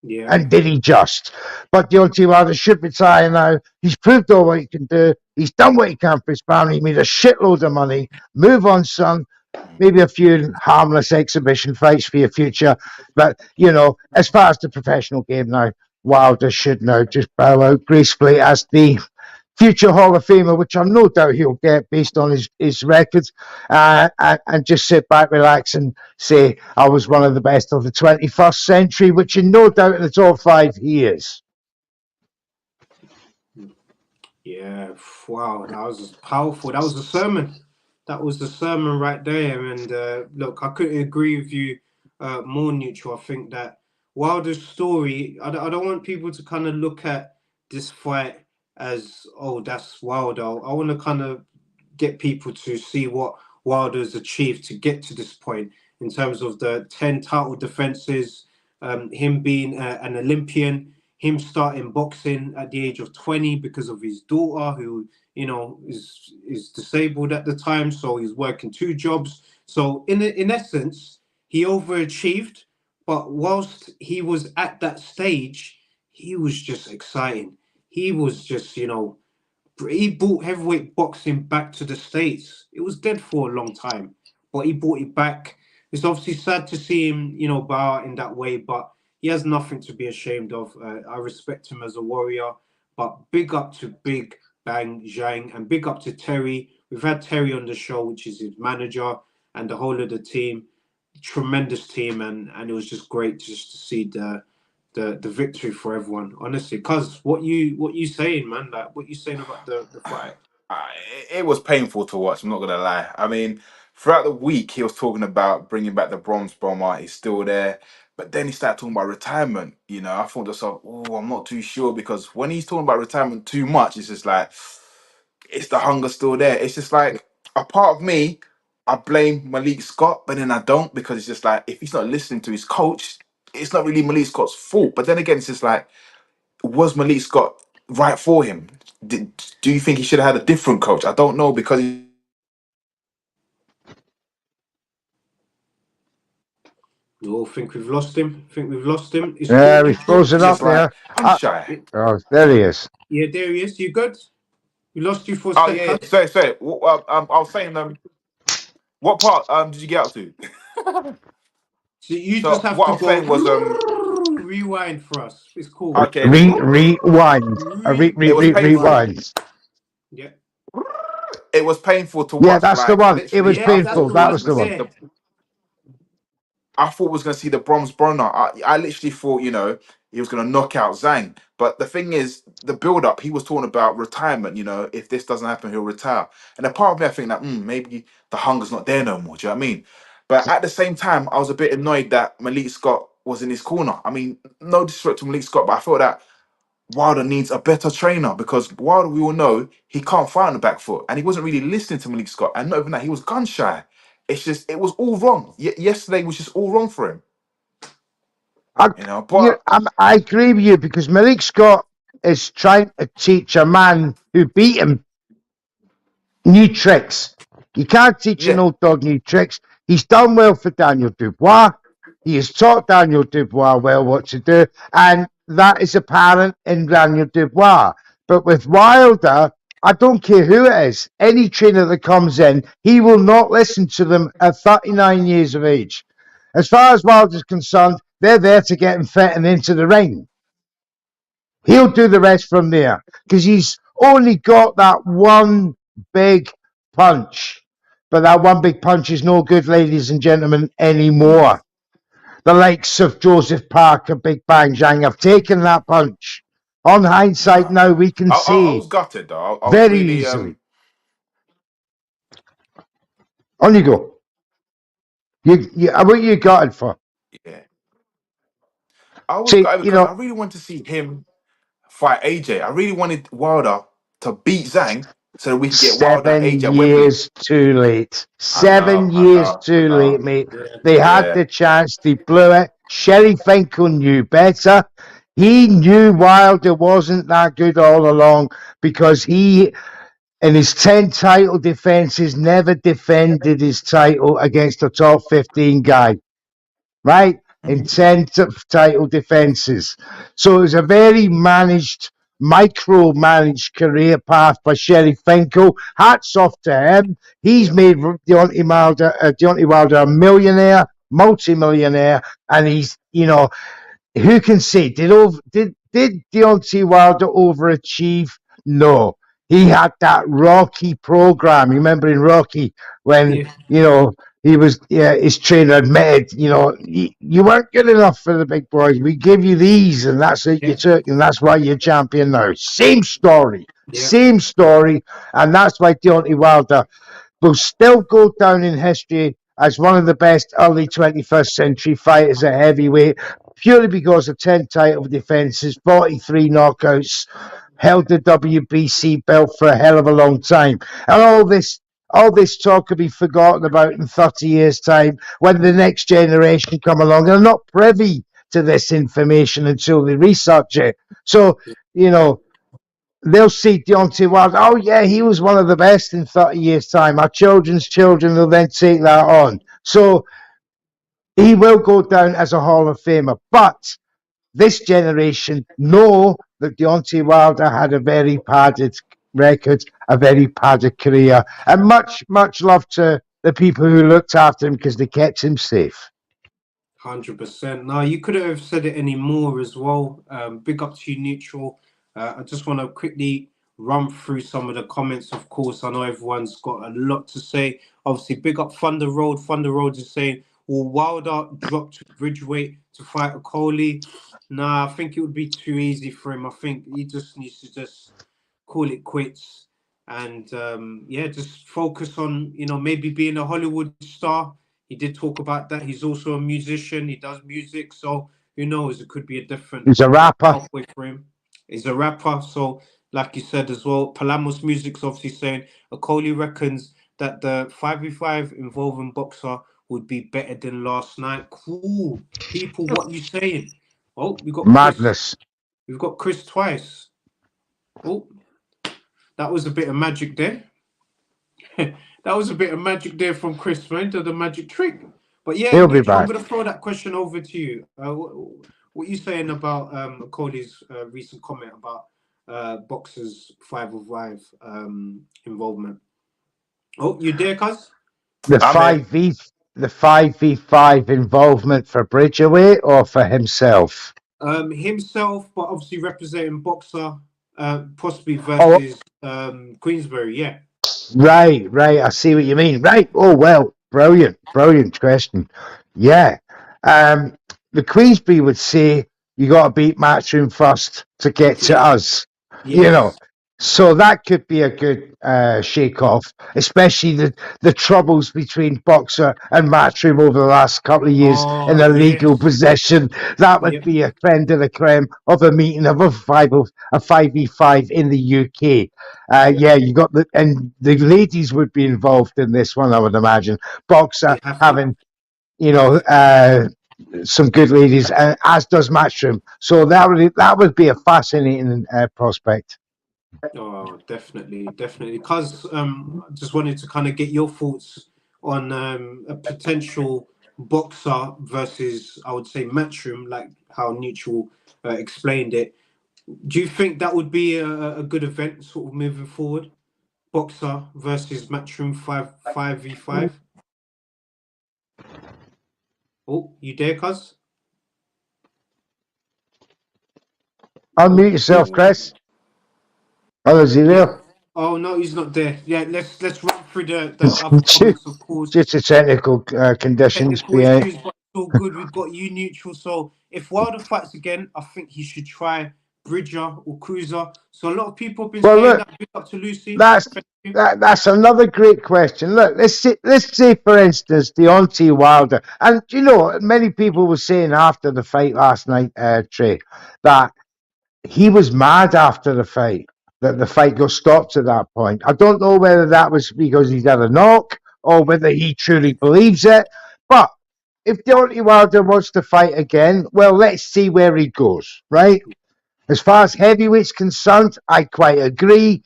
yeah. And did he just? But Deontay Wilder should retire now. He's proved all what he can do. He's done what he can for his family. He made a shitload of money. Move on, son. Maybe a few harmless exhibition fights for your future. But, as far as the professional game now, Wilder should now just bow out gracefully as the future Hall of Famer, which I'm no doubt he'll get based on his records, and just sit back, relax, and say, I was one of the best of the 21st century, which in no doubt in the top 5 he is. Yeah, wow, that was powerful. That was the sermon. That was the sermon right there. And look, I couldn't agree with you more, Neutral. I think that Wilder's story, I don't want people to kind of look at this fight as, oh, that's Wilder. I want to kind of get people to see what Wilder's achieved to get to this point in terms of the 10 title defenses, him being an Olympian, him starting boxing at the age of 20 because of his daughter, who is disabled at the time, so he's working 2 jobs. So in essence, he overachieved, but whilst he was at that stage, he was just exciting. He was just he brought heavyweight boxing back to the States. It was dead for a long time, but he brought it back. It's obviously sad to see him bow out in that way, but he has nothing to be ashamed of. I respect him as a warrior, but big up to Big Bang Zhang, and big up to Terry. We've had Terry on the show, which is his manager, and the whole of the team. Tremendous team, and it was just great just to see the victory for everyone. Honestly, cuz what you saying, man? Like, what you saying about the fight? Uh, it was painful to watch. I'm not gonna lie. I mean, throughout the week, he was talking about bringing back the bronze bomber. He's still there, but then he started talking about retirement. I thought to myself, "Oh, I'm not too sure," because when he's talking about retirement too much, it's just like, it's the hunger still there. It's just like a part of me, I blame Malik Scott, but then I don't, because it's just like, if he's not listening to his coach, it's not really Malik Scott's fault. But then again, it's just like, was Malik Scott right for him? Do you think he should have had a different coach? I don't know, because You all think we've lost him? Think we've lost him? It's cool. Yeah, he's frozen it's up just like, there. I'm shy. Oh, there he is. Yeah, there he is. You good? We lost you for a Oh sec, yeah, yeah. cuz. Sorry. I was saying, what part did you get up to? So you just So have what I to was go saying was rewind for us. It's cool. okay, Rewind. it was painful. Rewind. Rewind. Yeah. It was painful to Yeah, watch. that's the Like one. It was literally, Yeah, I that's thought painful. the we That was one was gonna the see one. there. the I thought we was gonna see the bronze burner. I literally thought, he was gonna knock out Zhang. But the thing is, the build up, he was talking about retirement. If this doesn't happen, he'll retire. And a part of me, I think that maybe the hunger's not there no more. Do you know what I mean? But at the same time, I was a bit annoyed that Malik Scott was in his corner. I mean, no disrespect to Malik Scott, but I feel that Wilder needs a better trainer, because Wilder, we all know, he can't fight on the back foot, and he wasn't really listening to Malik Scott. And not even that, he was gun shy. It's just, it was all wrong. Yesterday was just all wrong for him, I, But I agree with you, because Malik Scott is trying to teach a man who beat him new tricks. You can't teach an yeah, old dog new tricks. He's done well for Daniel Dubois. He has taught Daniel Dubois well what to do, and that is apparent in Daniel Dubois. But with Wilder, I don't care who it is, any trainer that comes in, he will not listen to them at 39 years of age. As far as Wilder's concerned, they're there to get him fit and into the ring. He'll do the rest from there because he's only got that one big punch. But that one big punch is no good, ladies and gentlemen, anymore. The likes of Joseph Parker, Big Bang Zhang have taken that punch. On hindsight now, we can I see was gutted though. I was very really easily. On you go. What you got it for? yeah. I was See, gutted because I really wanted to see him fight AJ. I really wanted Wilder to beat Zhang so that we could get Wilder and 7 AJ at Wembley. years too late. I know, 7 I years know, I too know. late, mate. Yeah. They had Yeah. the chance, they blew it. Sherry Finkel knew better. He knew Wilder wasn't that good all along because he, in his 10 title defenses, never defended his title against a top 15 guy, right? In 10 title defenses. So it was a very managed, micro-managed career path by Sherry Finkel. Hats off to him. He's made Deontay Wilder a millionaire, multi-millionaire, and he's, who can say did Deontay Wilder overachieve? No. He had that Rocky program. You remember in Rocky when Yeah. he was his trainer admitted, you weren't good enough for the big boys. We give you these, and that's it. You Yeah. took, and that's why you're champion now. Same story, Yeah. and that's why Deontay Wilder will still go down in history as one of the best early 21st century fighters at heavyweight, purely because of 10 title defenses, 43 knockouts, held the WBC belt for a hell of a long time. And all this talk will be forgotten about in 30 years' time when the next generation come along. They're not privy to this information until they research it. So, they'll see Deontay Wilder. Oh, yeah, he was one of the best in 30 years' time. Our children's children will then take that on. So he will go down as a Hall of Famer. But this generation know that Deontay Wilder had a very padded record, a very padded career, and much, much love to the people who looked after him because they kept him safe. 100%. No, you couldn't have said it any more as well. Big up to you, Neutral. I just want to quickly run through some of the comments. Of course, I know everyone's got a lot to say. Obviously, big up Thunder Road. Thunder Road is saying, will Wilder drop to Bridgeweight to fight a Coley? Nah, I think it would be too easy for him. I think he just needs to just call it quits and just focus on, maybe being a Hollywood star. He did talk about that. He's also a musician. He does music. So who knows? It could be a different He's a rapper. pathway for him. He's a rapper. So like you said as well, Palamos Music's obviously saying Okoli reckons that the 5v5 involving boxer would be better than last night. Cool. People, what you saying? Oh, we got Chris. Madness. We've got Chris twice. Oh, that was a bit of magic there. That was a bit of magic there from Chris, man. Did the magic trick. But yeah, He'll be Neutral, I'm back. going to throw that question over to you. What are you saying about Okoli's recent comment about boxers 5v5 involvement? Oh, you there, cuz? The I'm here. 5v5 involvement for Bridgeweight or for himself? Himself, but obviously representing boxer, possibly versus Queensberry, yeah. Right. I see what you mean. Right. Oh, well, brilliant question. Yeah. The Queensbury would say you got to beat Matchroom first to get to us. Yes. So that could be a good shake off, especially the troubles between Boxer and Matchroom over the last couple of years in a legal possession. That would be a creme de la creme of a meeting of a 5v5 in the UK. You got and the ladies would be involved in this one, I would imagine. Boxer having, some good ladies, as does Matchroom. So that would be a fascinating prospect. Oh, definitely. Because I just wanted to kind of get your thoughts on a potential boxer versus, I would say, Matchroom, like how Neutral explained it. Do you think that would be a good event, sort of moving forward? Boxer versus Matchroom 5v5. Oh, you there, cuz? Unmute yourself, Chris. Oh, is he Yeah. there? Oh no, he's not there. Yeah, let's run through the other comments, of course. Just a technical conditions. Technical issues, but it's all good. We've got you neutral. So if Wilder fights again, I think he should try Bridger or Cruiser. So a lot of people have been Well, saying look, that. Big up to Lucy. that's Thank you. that's another great question. Look, let's say for instance Deontay Wilder, and you know many people were saying after the fight last night, Trey, that he was mad after the fight, that the fight got stopped at that point. I don't know whether that was because he's had a knock or whether he truly believes it. But if Deontay Wilder wants to fight again, well, let's see where he goes, right? As far as heavyweight's concerned, I quite agree.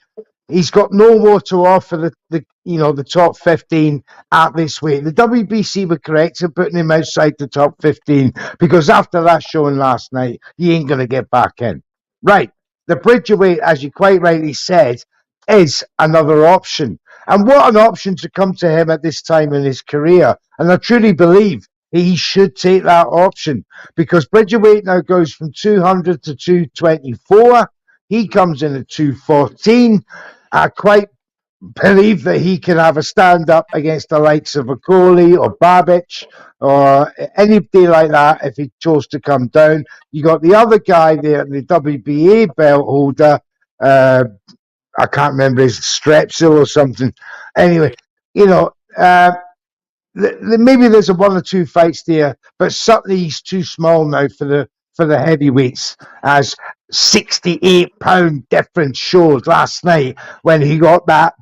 He's got no more to offer the top 15 at this weight. The WBC were correct in putting him outside the top 15 because after that showing last night, he ain't going to get back in. Right. The Bridgerweight, as you quite rightly said, is another option. And what an option to come to him at this time in his career. And I truly believe he should take that option because Bridgerweight now goes from 200 to 224. He comes in at 214. I quite believe that he can have a stand up against the likes of Okoli or Babic or anybody like that if he chose to come down. You got the other guy there, the WBA belt holder. I can't remember his Strepsil or something. Anyway, you know, maybe there's a one or two fights there, but certainly he's too small now for the heavyweights, as 68-pound difference showed last night when he got that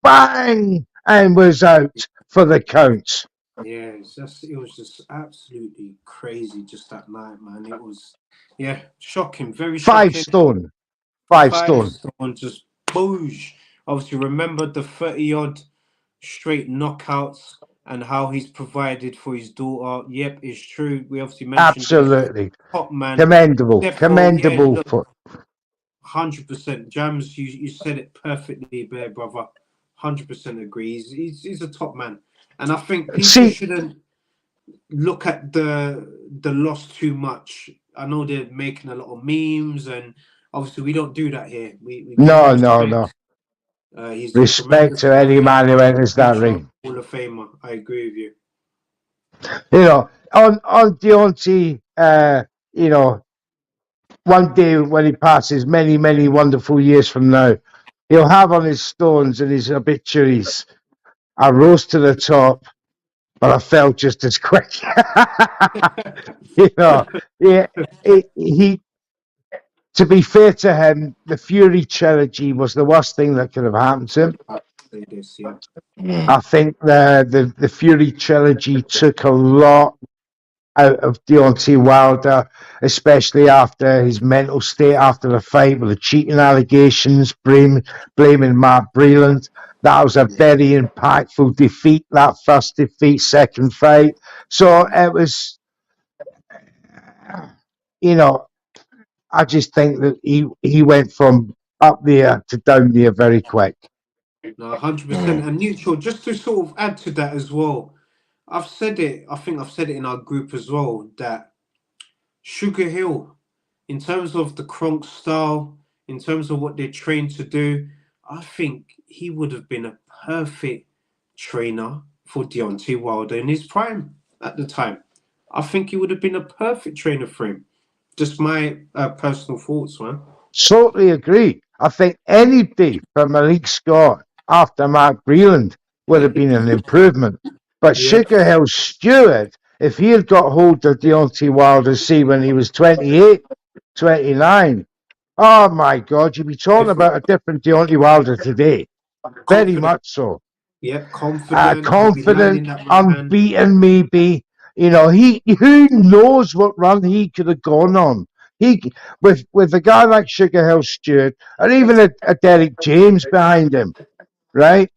bang and was out for the count. Yeah, it was just absolutely crazy just that night, man. It was, yeah, shocking, very Five shocking. stone. Five Five stone. stone, just boosh. Obviously, remember the 30 odd straight knockouts and how he's provided for his daughter. Yep, it's true. We obviously mentioned it. Absolutely. Top man. Commendable. Defo, yeah, Commendable look, for 100%. Jams, you said it perfectly there, brother. 100% agree. He's a top man. And I think people see shouldn't look at the loss too much. I know they're making a lot of memes, and obviously we don't do that here. We give no, respect. He's a respect tremendous to any fighter, man who enters that future ring. Hall of Famer. I agree with you. You know, on Deontay, you know, one day when he passes, many wonderful years from now, he'll have on his stones and his obituaries, I rose to the top, but I fell just as quick. You know, yeah, he, to be fair to him, the Fury trilogy was the worst thing that could have happened to him. Say this, yeah. I think the Fury trilogy took a lot out of Deontay Wilder, especially after his mental state after the fight with the cheating allegations, blaming Mark Breland. That was a very impactful defeat, that first defeat, second fight. So it was, you know, I just think that he went from up there to down there very quick. No, 100%. And neutral, just to sort of add to that as well. I've said it. I think I've said it in our group as well that Sugar Hill, in terms of the Kronk style, in terms of what they're trained to do, I think he would have been a perfect trainer for Deontay Wilder in his prime at the time. I think he would have been a perfect trainer for him. Just my personal thoughts, man. Totally agree. I think any day for Malik Scott after Mark Breland would have been an improvement. But Yeah. Sugar Hill Stewart, if he had got hold of Deontay Wilder, see, when he was 28, 29, oh my God, you'd be talking about a different Deontay Wilder today. Very Confident. much so. Yeah, confident. He'll be landing Confident, that right hand. unbeaten, maybe. You know, who knows what run he could have gone on. He with a guy like Sugar Hill Stewart, or even a Derek James behind him, right?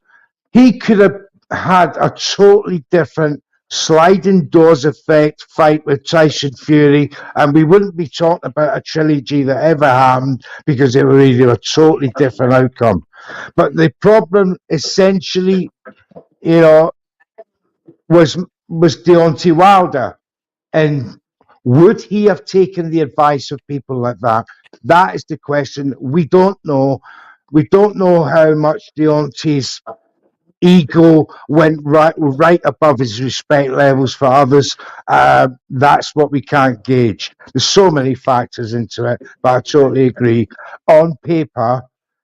He could have had a totally different sliding doors effect fight with Tyson Fury, and we wouldn't be talking about a trilogy that ever happened because it would be a totally different outcome. But the problem, essentially, you know, was Deontay Wilder, and Would he have taken the advice of people like that? That is the question. We don't know. We don't know how much Deontay's ego went right above his respect levels for others. That's what we can't gauge. There's so many factors into it, but I totally agree. On paper,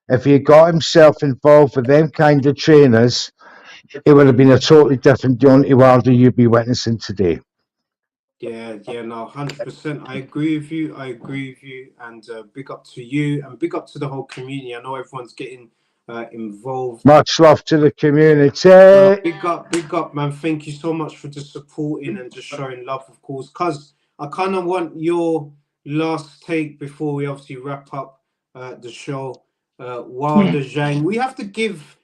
if he had got himself involved with them kind of trainers, it would have been a totally different Deontay Wilder you'd be witnessing today. Yeah, no, 100%. I agree with you. And big up to you, and big up to the whole community. I know everyone's getting involved. Much love to the community. Big up, man. Thank you so much for just supporting and just showing love, of course. Cuz I kind of want your last take before we obviously wrap up the show. Wilder Zhang. We have to give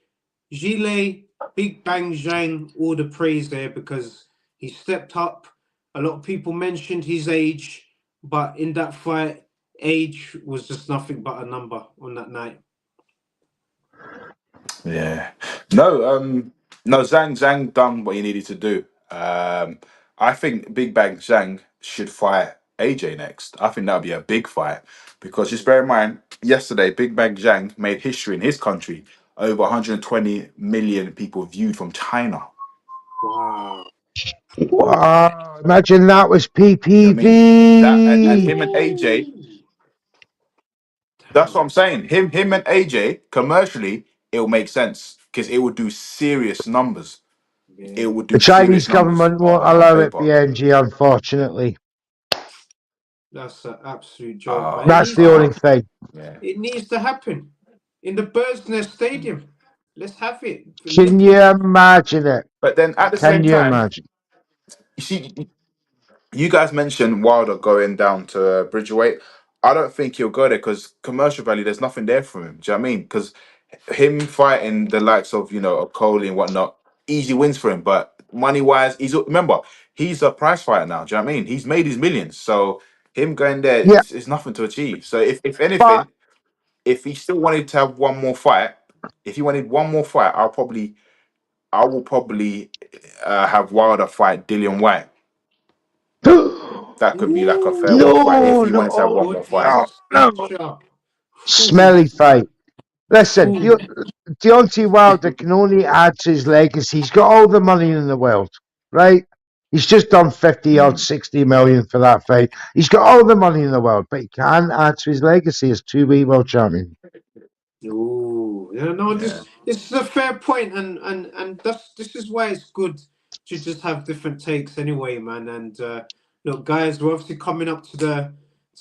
Zhilei Big Bang Zhang all the praise there because he stepped up. A lot of people mentioned his age, but in that fight, age was just nothing but a number on that night. Yeah. No, Zhang done what he needed to do. I think Big Bang Zhang should fight AJ next. I think that would be a big fight because just bear in mind, yesterday Big Bang Zhang made history in his country. Over 120 million people viewed from China. Wow. Wow, imagine that was I mean that and PPV. him and AJ. That's what I'm saying. Him and AJ commercially, it'll make sense because it would do serious numbers. Yeah. It would The do Chinese serious numbers government won't on allow it, paper. Biyenge, unfortunately. That's an absolute joke, man. That's the only thing. Yeah. It needs to happen in the Bird's Nest Stadium. Let's have it. Can you imagine it? But then at the Can same you time, imagine? you see, you guys mentioned Wilder going down to Bridgerweight. I don't think he'll go there because commercial value, there's nothing there for him. Do you know what I mean? Because him fighting the likes of, of Coley and whatnot, easy wins for him. But money wise, he's a prize fighter now. Do you know what I mean? He's made his millions. So him going there Yeah, is nothing to achieve. So if but anything, if he still wanted to have one more fight, if he wanted one more fight, I will probably have Wilder fight Dillian White. That could be like a farewell fight if no, he wanted to have one no, more What is fight. a no. stitcher? Smelly fight. Listen, Ooh. Deontay Wilder can only add to his legacy. He's got all the money in the world, right? He's just done 50 odd 60 million for that fight. He's got all the money in the world, but he can add to his legacy as two-way world champion. Ooh, yeah, no, Yeah. this is a fair point, and this is why it's good to just have different takes anyway, man. And look, guys, we're obviously coming up to the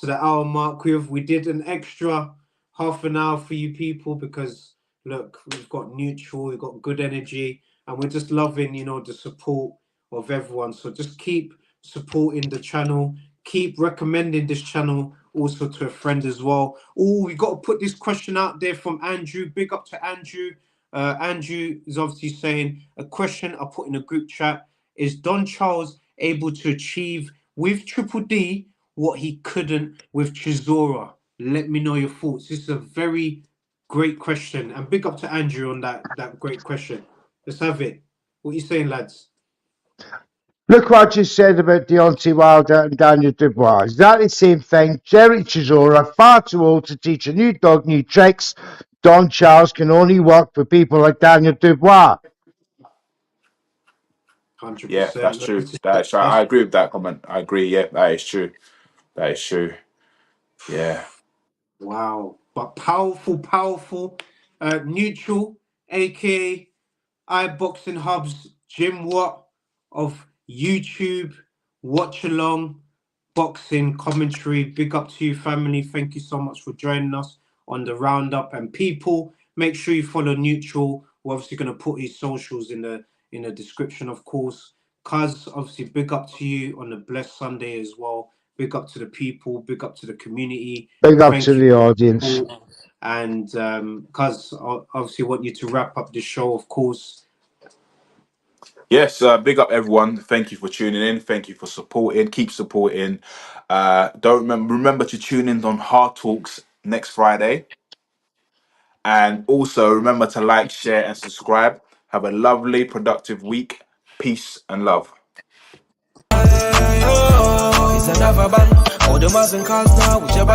hour mark. We did an extra half an hour for you people because look, we've got neutral, we've got good energy, and we're just loving, the support of everyone. So just keep supporting the channel, keep recommending this channel also to a friend as well. Oh, we got to put this question out there from Andrew. Big up to Andrew. Andrew is obviously saying a question I put in a group chat: is Don Charles able to achieve with Triple D what he couldn't with Chisora? Let me know your thoughts. This is a very great question, and big up to Andrew on that great question. Let's have it. What are you saying, lads? Look what I just said about Deontay Wilder and Daniel Dubois. Exactly the same thing. Jerry Chisora, far too old to teach a new dog new tricks. Don Charles can only work for people like Daniel Dubois. 100%. Yeah, that's true. That's right. I agree with that comment. I agree. Yeah, that is true. That is true. Yeah. Wow. But powerful, neutral, aka iBoxingHub's Jim Watt of YouTube, watch along, boxing commentary. Big up to you, family. Thank you so much for joining us on the roundup. And people, make sure you follow Neutral. We're obviously going to put his socials in the description, of course. Cuz, obviously, big up to you on a blessed Sunday as well. Big up to the people, big up to the community. Big up Thank to you. the audience. And cuz obviously want you to wrap up the show, of course. Yes, big up everyone. Thank you for tuning in. Thank you for supporting. Keep supporting. Don't remember to tune in on Hard Talks next Friday. And also remember to like, share, and subscribe. Have a lovely, productive week. Peace and love. is another bang. All the Muslim cars now, whichever